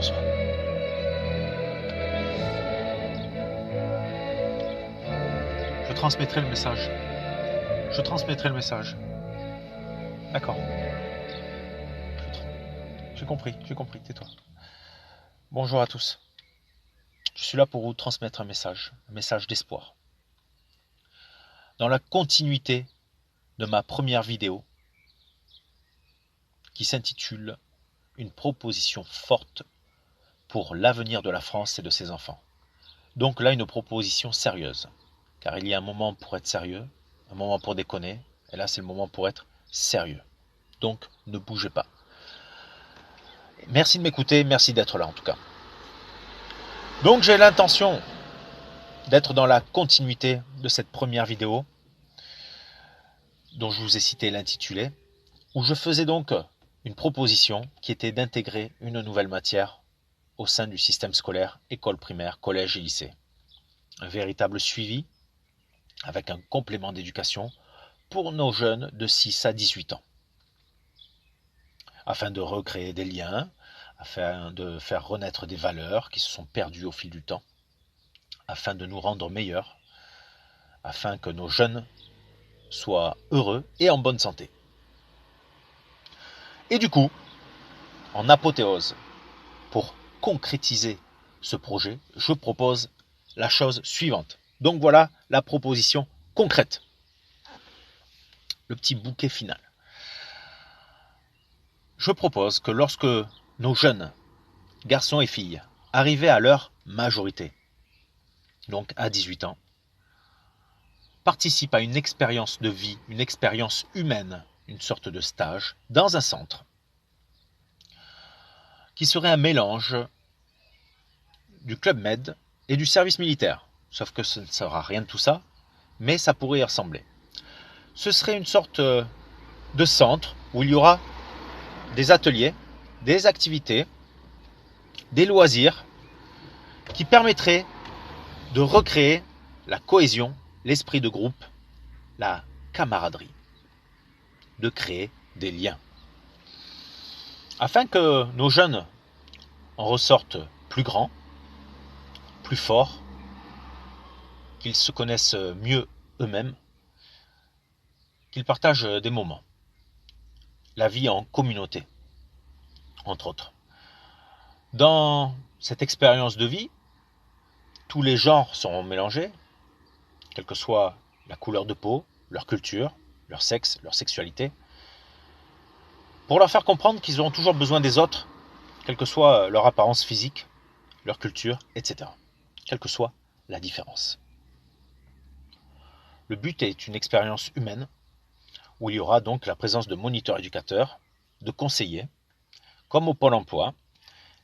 14. Je transmettrai le message. Je transmettrai le message. D'accord. J'ai compris, tais-toi. Bonjour à tous. Je suis là pour vous transmettre un message d'espoir. Dans la continuité de ma première vidéo, qui s'intitule « Une proposition forte pour l'avenir de la France et de ses enfants ». Donc là, une proposition sérieuse, car il y a un moment pour être sérieux, un moment pour déconner, et là c'est le moment pour être sérieux. Donc ne bougez pas. Merci de m'écouter, merci d'être là en tout cas. Donc j'ai l'intention d'être dans la continuité de cette première vidéo, dont je vous ai cité l'intitulé, où je faisais donc une proposition qui était d'intégrer une nouvelle matière au sein du système scolaire, école primaire, collège et lycée. Un véritable suivi avec un complément d'éducation pour nos jeunes de 6 à 18 ans. Afin de recréer des liens, afin de faire renaître des valeurs qui se sont perdues au fil du temps, afin de nous rendre meilleurs, afin que nos jeunes soient heureux et en bonne santé. Et du coup, en apothéose, pour concrétiser ce projet, je propose la chose suivante. Donc voilà la proposition concrète. Le petit bouquet final. Je propose que lorsque nos jeunes, garçons et filles, arrivaient à leur majorité, donc à 18 ans, participent à une expérience de vie, une expérience humaine, une sorte de stage, dans un centre, qui serait un mélange du Club Med et du service militaire. Sauf que ce ne sera rien de tout ça, mais ça pourrait y ressembler. Ce serait une sorte de centre où il y aura des ateliers, des activités, des loisirs qui permettraient de recréer la cohésion, l'esprit de groupe, la camaraderie, de créer des liens. Afin que nos jeunes en ressortent plus grands, plus forts, qu'ils se connaissent mieux eux-mêmes, qu'ils partagent des moments. La vie en communauté, entre autres. Dans cette expérience de vie, tous les genres seront mélangés, quelle que soit la couleur de peau, leur culture, leur sexe, leur sexualité, pour leur faire comprendre qu'ils auront toujours besoin des autres, quelle que soit leur apparence physique, leur culture, etc. Quelle que soit la différence. Le but est une expérience humaine, où il y aura donc la présence de moniteurs éducateurs, de conseillers, comme au Pôle emploi,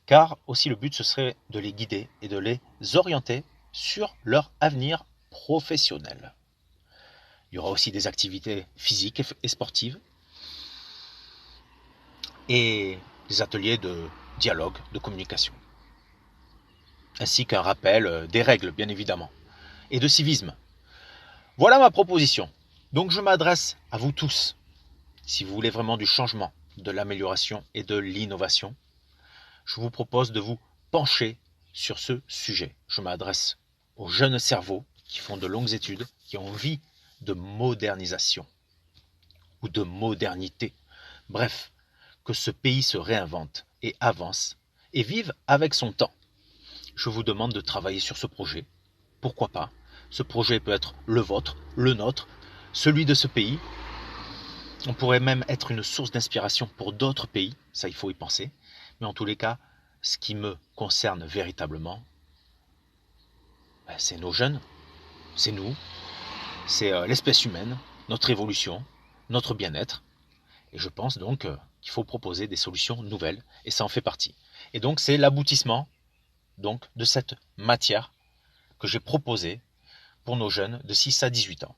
car aussi le but ce serait de les guider et de les orienter sur leur avenir professionnel. Il y aura aussi des activités physiques et sportives et des ateliers de dialogue, de communication, ainsi qu'un rappel des règles bien évidemment, et de civisme. Voilà ma proposition. Donc je m'adresse à vous tous, si vous voulez vraiment du changement, de l'amélioration et de l'innovation. Je vous propose de vous pencher sur ce sujet. Je m'adresse aux jeunes cerveaux qui font de longues études, qui ont envie de modernisation ou de modernité. Bref, que ce pays se réinvente et avance et vive avec son temps. Je vous demande de travailler sur ce projet. Pourquoi pas? Ce projet peut être le vôtre, le nôtre, celui de ce pays. On pourrait même être une source d'inspiration pour d'autres pays, ça il faut y penser. Mais en tous les cas, ce qui me concerne véritablement, c'est nos jeunes, c'est nous, c'est l'espèce humaine, notre évolution, notre bien-être. Et je pense donc qu'il faut proposer des solutions nouvelles, et ça en fait partie. Et donc c'est l'aboutissement donc de cette matière que j'ai proposée pour nos jeunes de 6 à 18 ans.